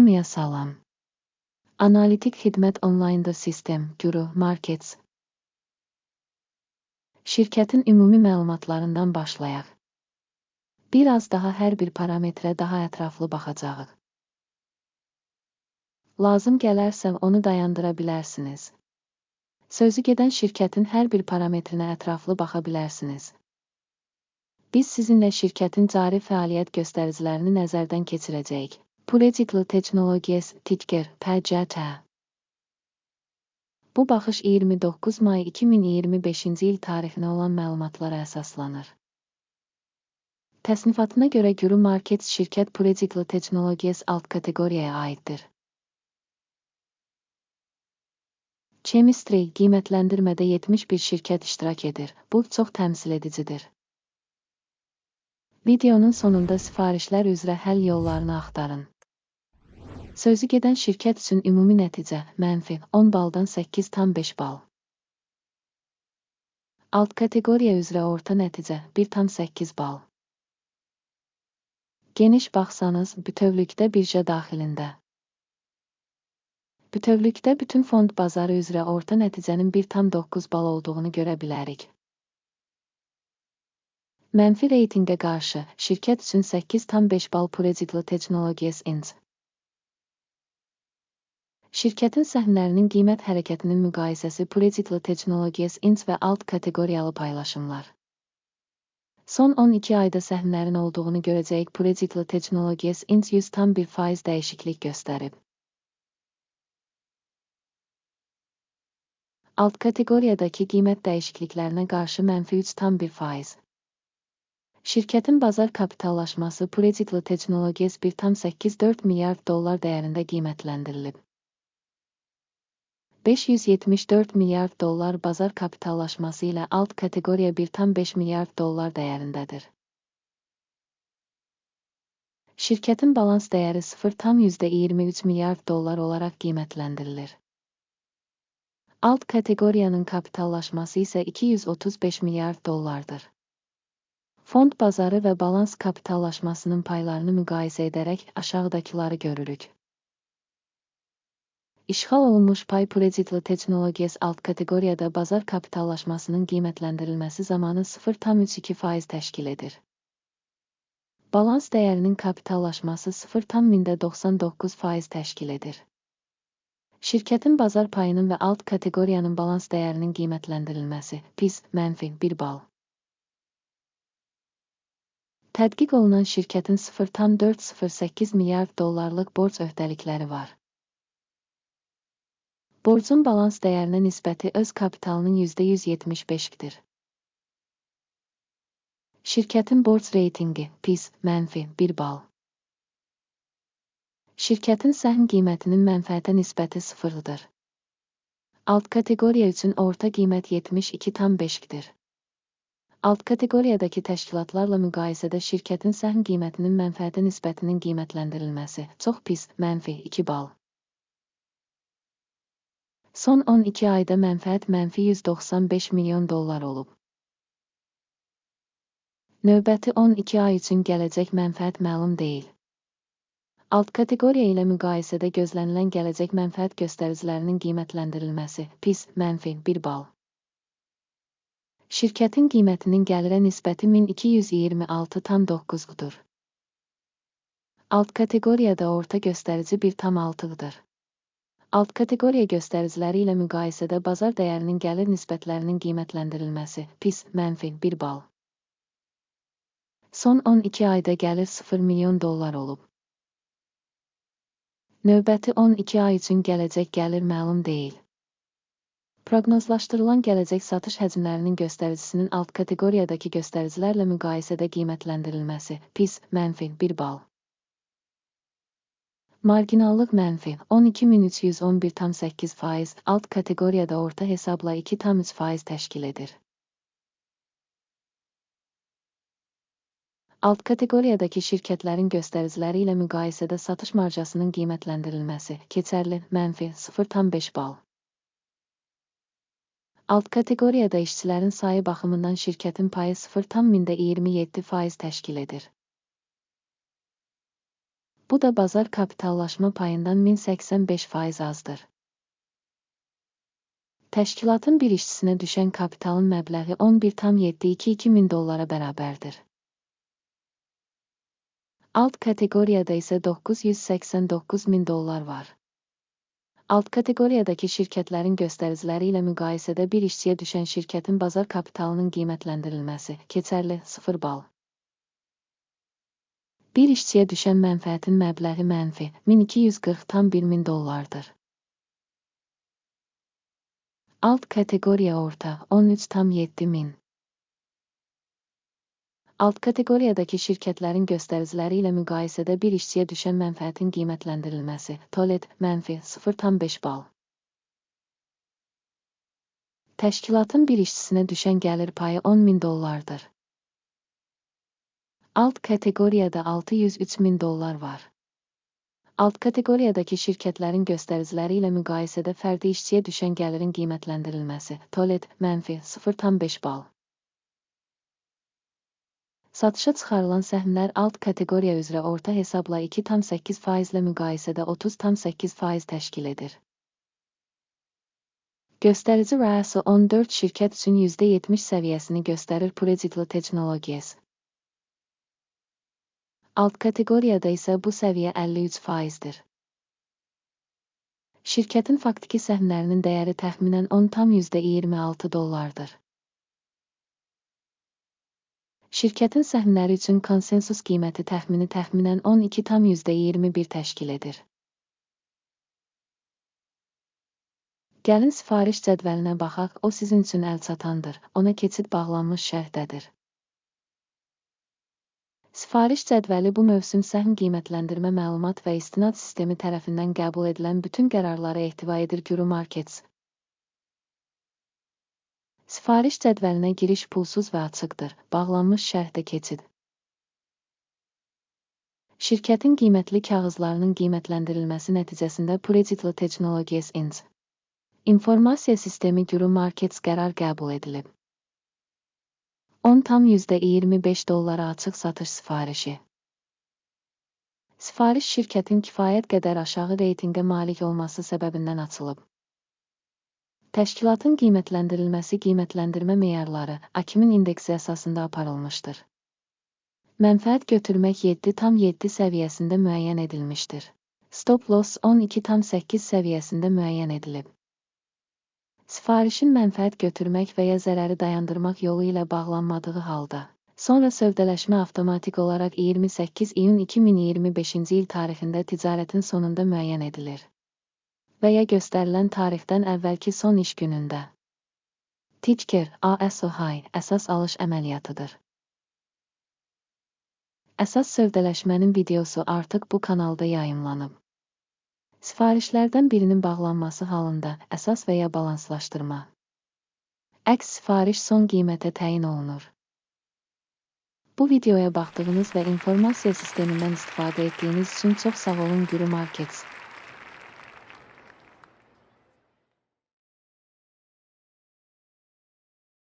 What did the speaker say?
Hamıya salam. Analitik xidmət onlaynda sistem, Guru Markets. Şirkətin ümumi məlumatlarından başlayaq. Biraz daha hər bir parametrə daha ətraflı baxacağıq. Lazım gələrsə onu dayandıra bilərsiniz. Sözü gedən şirkətin hər bir parametrinə ətraflı baxa bilərsiniz. Biz sizinlə şirkətin cari fəaliyyət göstəricilərini nəzərdən keçirəcəyik. Predictable Technologies, ticker, PCT. Bu baxış 29 may 2025-ci il tarixinə olan məlumatlara əsaslanır. Təsnifatına görə Guru Markets şirkət Predictable Technologies alt kateqoriyaya aiddir. Chemistry qiymətləndirmədə 71 şirkət iştirak edir. Bu çox təmsil edicidir. Videonun sonunda sifarişlər üzrə həll yollarını axtarın. Sözü gedən şirkət üçün ümumi nəticə mənfi 10 baldan 8,5 bal. Alt kateqoriya üzrə orta nəticə 1,8 bal. Geniş baxsanız, bütövlükdə birja daxilində. Bütövlükdə bütün fond bazarı üzrə orta nəticənin 1,9 bal olduğunu görə bilərik. Mənfi reytinqə qarşı, şirkət üçün 8,5 bal Predictable Technologies Inc. Şirkətin səhmlərinin qiymət hərəkətinin müqayisəsi Predictable Technologies Inc. və alt kateqoriyalı paylaşımlar. Son 12 ayda səhmlərin olduğunu görəcəyik Predictable Technologies Inc. 100,1% dəyişiklik göstərib. Alt kateqoriyadakı qiymət dəyişikliklərinə qarşı mənfi 3,1%. Şirkətin bazar kapitallaşması Predictable Technologies 1,84 milyard dollar dəyərində qiymətləndirilib. 574 milyard dollar bazar kapitallaşması ilə alt kateqoriya 1,5 milyard dollar dəyərindədir. Şirkətin balans dəyəri 0,23 milyard dollar olaraq qiymətləndirilir. Alt kateqoriyanın kapitallaşması isə 235 milyard dollardır. Fond bazarı və balans kapitallaşmasının paylarını müqayisə edərək aşağıdakıları görürük. İşğal olunmuş pay Predictable Technologies alt kateqoriyada bazar kapitallaşmasının qiymətləndirilməsi zamanı 0,32% təşkil edir. Balans dəyərinin kapitallaşması 0,99% təşkil edir. Şirkətin bazar payının və alt kateqoriyanın balans dəyərinin qiymətləndirilməsi PIS mənfi 1 bal. Tədqiq olunan şirkətin 0,408 milyard dollarlıq borc öhdəlikləri var. Borcun balans dəyərinə nisbəti öz kapitalının %175-dir. Şirkətin borc reytinqi PIS mənfi 1 bal. Şirkətin səhm qiymətinin mənfəətə nisbəti 0-dır. Alt kateqoriya üçün orta qiymət 72,5-dir. Alt kateqoriyadakı təşkilatlarla müqayisədə şirkətin səhm qiymətinin mənfəətə nisbətinin qiymətləndirilməsi çox pis mənfi 2 bal. Son 12 ayda mənfəət mənfi 195 milyon dollar olub. Növbəti 12 ay üçün gələcək mənfəət məlum deyil. Alt kateqoriya ilə müqayisədə gözlənilən gələcək mənfəət göstəricilərinin qiymətləndirilməsi PIS mənfi 1 bal. Şirkətin qiymətinin gəlirə nisbəti 1226,9-dur. Alt kateqoriyada orta göstərici 1,6-dır. Alt kateqoriya göstəriciləri ilə müqayisədə bazar dəyərinin gəlir nisbətlərinin qiymətləndirilməsi PIS mənfi 1 bal. Son 12 ayda gəlir 0 milyon dollar olub. Növbəti 12 ay üçün gələcək gəlir məlum deyil. Proqnozlaşdırılan gələcək satış həcmlərinin göstəricisinin alt kateqoriyadakı göstəricilərlə müqayisədə qiymətləndirilməsi PIS mənfi 1 bal. Marginallıq mənfi 12.311,8%, alt kateqoriyada orta hesabla 2,3% təşkil edir. Alt kateqoriyadakı şirkətlərin göstəriciləri ilə müqayisədə satış marjasının qiymətləndirilməsi keçərli mənfi 0,5 bal. Alt kateqoriyada işçilərin sayı baxımından şirkətin payı 0,27% təşkil edir. Bu da bazar kapitallaşma payından 1085% azdır. Təşkilatın bir işçisinə düşən kapitalın məbləği 11,722 min dollara bərabərdir. Alt kateqoriyada isə 989 min dollar var. Alt kateqoriyadakı şirkətlərin göstəriciləri ilə müqayisədə bir işçiyə düşən şirkətin bazar kapitalının qiymətləndirilməsi, keçərli 0 bal. Bir işçiyə düşən mənfəətin məbləği mənfi 1240,1 min dollardır. Alt kateqoriya orta 13,7 min. Alt kateqoriyadakı şirkətlərin göstəriciləri ilə müqayisədə bir işçiyə düşən mənfəətin qiymətləndirilməsi, TOLED mənfi 0,5 bal. Təşkilatın bir işçisinə düşən gəlir payı 10 min dollardır. Alt kateqoriyada 603 min dollar var. Alt kateqoriyadakı şirkətlərin göstəriciləri ilə müqayisədə fərdi işçiyə düşən gəlirin qiymətləndirilməsi, TOLED mənfi 0,5 bal. Satışa çıxarılan səhmlər alt kateqoriya üzrə orta hesabla 2,8% ilə müqayisədə 30,8% təşkil edir. Göstərici rəası 14 şirkət üçün %70 səviyyəsini göstərir Predictly Technologies. Alt kateqoriyada isə bu səviyyə 53%dir. Şirkətin faktiki səhmlərinin dəyəri təxminən 10,26 dollardır. Şirkətin səhmləri üçün konsensus qiyməti təxminən 12,21 təşkil edir. Gəlin sifariş cədvəlinə baxaq, o sizin üçün əlçatandır, ona keçid bağlanmış şərhdədir. Sifariş cədvəli bu mövsüm səhm qiymətləndirmə məlumat və istinad sistemi tərəfindən qəbul edilən bütün qərarları ehtiva edir. Guru Markets. Sifariş cədvəlinə giriş pulsuz və açıqdır. Bağlanmış şərhdə keçid. Şirkətin qiymətli kağızlarının qiymətləndirilməsi nəticəsində Predictly Technologies Inc. İnformasiya sistemi Guru Markets qərar qəbul edilib. 10,25 dollara açıq satış sifarişi. Sifariş şirkətin kifayət qədər aşağı reytinqə malik olması səbəbindən açılıb. Təşkilatın qiymətləndirilməsi qiymətləndirmə meyarları AKİM-in indeksi əsasında aparılmışdır. Mənfəət götürmək 7,7 səviyyəsində müəyyən edilmişdir. Stop loss 12,8 səviyyəsində müəyyən edilib. Sifarişin mənfəət götürmək və ya zərəri dayandırmaq yolu ilə bağlanmadığı halda, sonra sövdələşmə avtomatik olaraq 28 iyun 2025-ci il tarixində ticarətin sonunda müəyyən edilir və ya göstərilən tarixdən əvvəlki son iş günündə. Ticker ASOHI əsas alış əməliyyatıdır. Əsas sövdələşmənin videosu artıq bu kanalda yayımlanıb. Sifarişlərdən birinin bağlanması halında əsas və ya balanslaşdırma. Əks sifariş son qiymətə təyin olunur. Bu videoya baxdığınız və informasiya sistemindən istifadə etdiyiniz üçün çox sağ olun. Guru Markets.